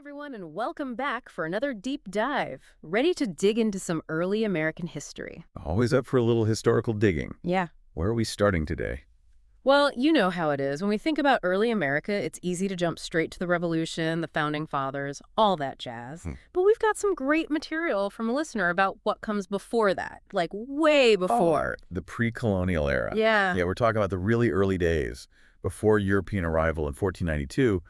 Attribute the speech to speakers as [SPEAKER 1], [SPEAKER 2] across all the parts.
[SPEAKER 1] everyone, and welcome back for another deep dive. Ready to dig into some early American history.
[SPEAKER 2] Always up for a little historical digging.
[SPEAKER 1] Yeah.
[SPEAKER 2] Where are we starting today?
[SPEAKER 1] Well, you know how it is. When we think about early America, it's easy to jump straight to the Revolution, the Founding Fathers, all that jazz.
[SPEAKER 2] Hmm.
[SPEAKER 1] But we've got some great material from a listener about what comes before that, like way before.
[SPEAKER 2] The pre-colonial era.
[SPEAKER 1] Yeah.
[SPEAKER 2] Yeah, we're talking about the really early days before European arrival in 1492.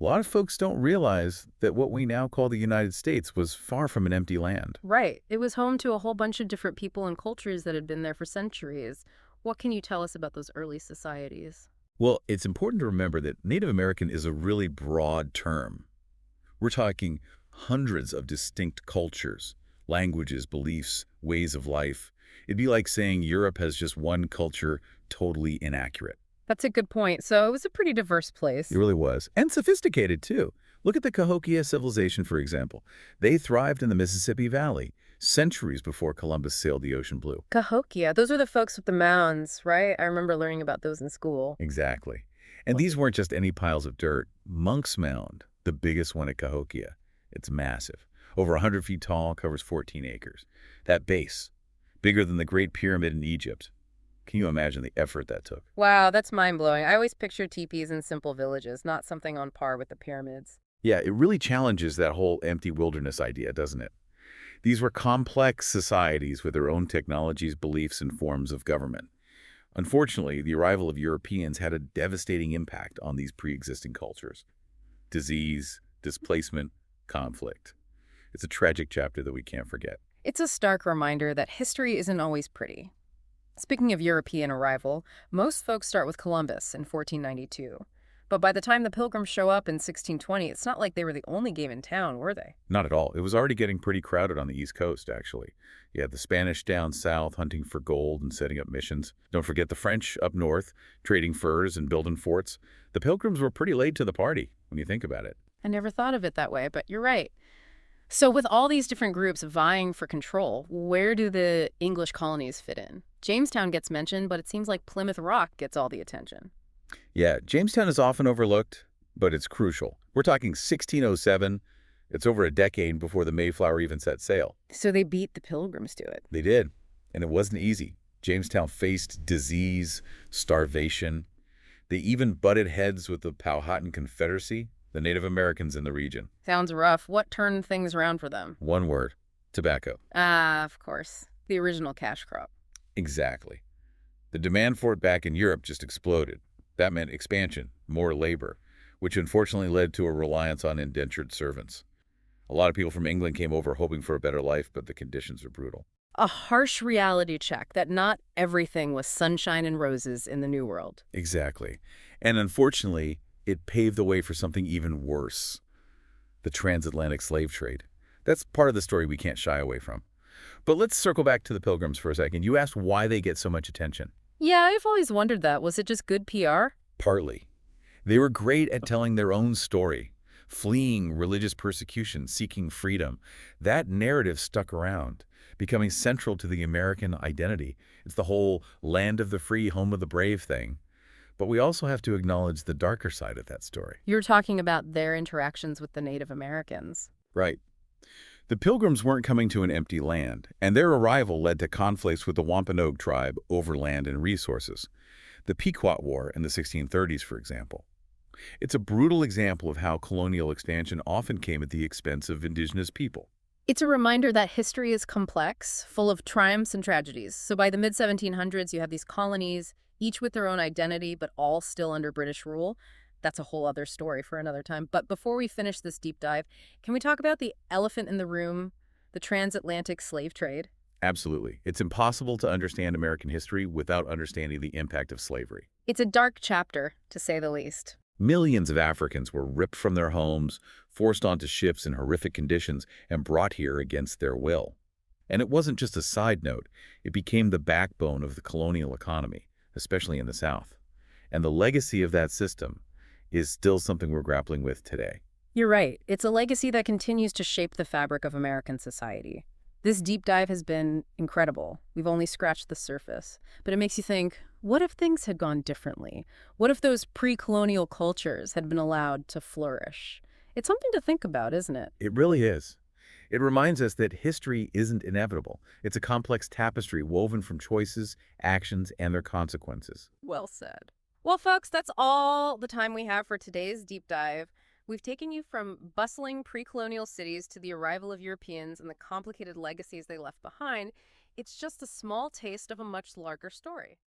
[SPEAKER 2] A lot of folks don't realize that what we now call the United States was far from an empty land.
[SPEAKER 1] Right. It was home to a whole bunch of different people and cultures that had been there for centuries. What can you tell us about those early societies?
[SPEAKER 2] Well, it's important to remember that Native American is a really broad term. We're talking hundreds of distinct cultures, languages, beliefs, ways of life. It'd be like saying Europe has just one culture, totally inaccurate.
[SPEAKER 1] That's a good point. So it was a pretty diverse place.
[SPEAKER 2] It really was. And sophisticated, too. Look at the Cahokia civilization, for example. They thrived in the Mississippi Valley, centuries before Columbus sailed the ocean blue.
[SPEAKER 1] Cahokia, those are the folks with the mounds, right? I remember learning about those in school.
[SPEAKER 2] Exactly. And these weren't just any piles of dirt. Monk's Mound, the biggest one at Cahokia. It's massive. Over 100 feet tall, covers 14 acres. That base, bigger than the Great Pyramid in Egypt. Can you imagine the effort that took?
[SPEAKER 1] Wow, that's mind-blowing. I always picture teepees in simple villages, not something on par with the pyramids.
[SPEAKER 2] Yeah, it really challenges that whole empty wilderness idea, doesn't it? These were complex societies with their own technologies, beliefs, and forms of government. Unfortunately, the arrival of Europeans had a devastating impact on these pre-existing cultures. Disease, displacement, conflict. It's a tragic chapter that we can't forget.
[SPEAKER 1] It's a stark reminder that history isn't always pretty. Speaking of European arrival, most folks start with Columbus in 1492. But by the time the Pilgrims show up in 1620, it's not like they were the only game in town, were they?
[SPEAKER 2] Not at all. It was already getting pretty crowded on the East Coast, actually. You had the Spanish down south hunting for gold and setting up missions. Don't forget the French up north, trading furs and building forts. The Pilgrims were pretty late to the party, when you think about it.
[SPEAKER 1] I never thought of it that way, but you're right. So with all these different groups vying for control, where do the English colonies fit in? Jamestown gets mentioned, but it seems like Plymouth Rock gets all the attention.
[SPEAKER 2] Yeah, Jamestown is often overlooked, but it's crucial. We're talking 1607. It's over a decade before the Mayflower even set sail.
[SPEAKER 1] So they beat the Pilgrims to it.
[SPEAKER 2] They did, and it wasn't easy. Jamestown faced disease, starvation. They even butted heads with the Powhatan Confederacy, the Native Americans in the region.
[SPEAKER 1] Sounds rough. What turned things around for them?
[SPEAKER 2] One word, tobacco.
[SPEAKER 1] Ah, of course. The original cash crop.
[SPEAKER 2] Exactly. The demand for it back in Europe just exploded. That meant expansion, more labor, which unfortunately led to a reliance on indentured servants. A lot of people from England came over hoping for a better life, but the conditions are brutal.
[SPEAKER 1] A harsh reality check that not everything was sunshine and roses in the New World.
[SPEAKER 2] Exactly. And unfortunately, it paved the way for something even worse, the transatlantic slave trade. That's part of the story we can't shy away from. But let's circle back to the Pilgrims for a second. You asked why they get so much attention.
[SPEAKER 1] Yeah, I've always wondered that. Was it just good PR?
[SPEAKER 2] Partly. They were great at telling their own story, fleeing religious persecution, seeking freedom. That narrative stuck around, becoming central to the American identity. It's the whole land of the free, home of the brave thing. But we also have to acknowledge the darker side of that story.
[SPEAKER 1] You're talking about their interactions with the Native Americans.
[SPEAKER 2] Right. The Pilgrims weren't coming to an empty land, and their arrival led to conflicts with the Wampanoag tribe over land and resources. The Pequot War in the 1630s, for example. It's a brutal example of how colonial expansion often came at the expense of indigenous people.
[SPEAKER 1] It's a reminder that history is complex, full of triumphs and tragedies. So by the mid-1700s, you have these colonies, each with their own identity, but all still under British rule. That's a whole other story for another time. But before we finish this deep dive, can we talk about the elephant in the room, the transatlantic slave trade?
[SPEAKER 2] Absolutely. It's impossible to understand American history without understanding the impact of slavery.
[SPEAKER 1] It's a dark chapter, to say the least.
[SPEAKER 2] Millions of Africans were ripped from their homes, forced onto ships in horrific conditions, and brought here against their will. And it wasn't just a side note. It became the backbone of the colonial economy, especially in the South. And the legacy of that system is still something we're grappling with today.
[SPEAKER 1] You're right. It's a legacy that continues to shape the fabric of American society. This deep dive has been incredible. We've only scratched the surface. But it makes you think, what if things had gone differently? What if those pre-colonial cultures had been allowed to flourish? It's something to think about, isn't it?
[SPEAKER 2] It really is. It reminds us that history isn't inevitable. It's a complex tapestry woven from choices, actions, and their consequences.
[SPEAKER 1] Well said. Well, folks, that's all the time we have for today's deep dive. We've taken you from bustling pre colonial cities to the arrival of Europeans and the complicated legacies they left behind. It's just a small taste of a much larger story.